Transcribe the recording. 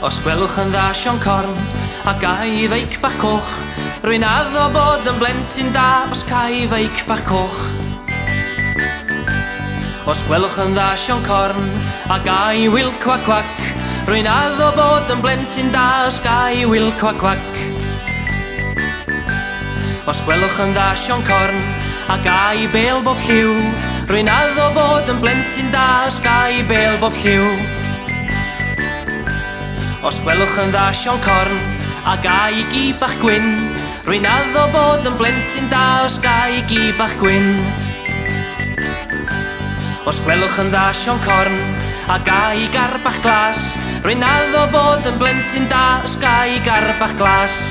Os gwelwch yn dda Sion Corn a gai feic bach coch, rwy'n addo bod yn blentyn da os gai feic bach coch. Os gwelwch yn dda Sion Corn a gai wyl cwac cwac, rwy'n addo bod yn blentyn da os gai wyl cwac cwac. Os gwelwch yn dda Sion Corn a gai bel bob lliw, rwy'n addo bod yn blentyn da os gai bel bob lliw. Os gwelwch yn dda Sion Corn a gai gi bach gwyn, rwy'n addo bod yn blentyn da os gai gi bach gwyn. Os gwelwch yn dda Sion Corn a gai gar bach glas, rwy'n addo bod yn blentyn da os gai gar bach glas.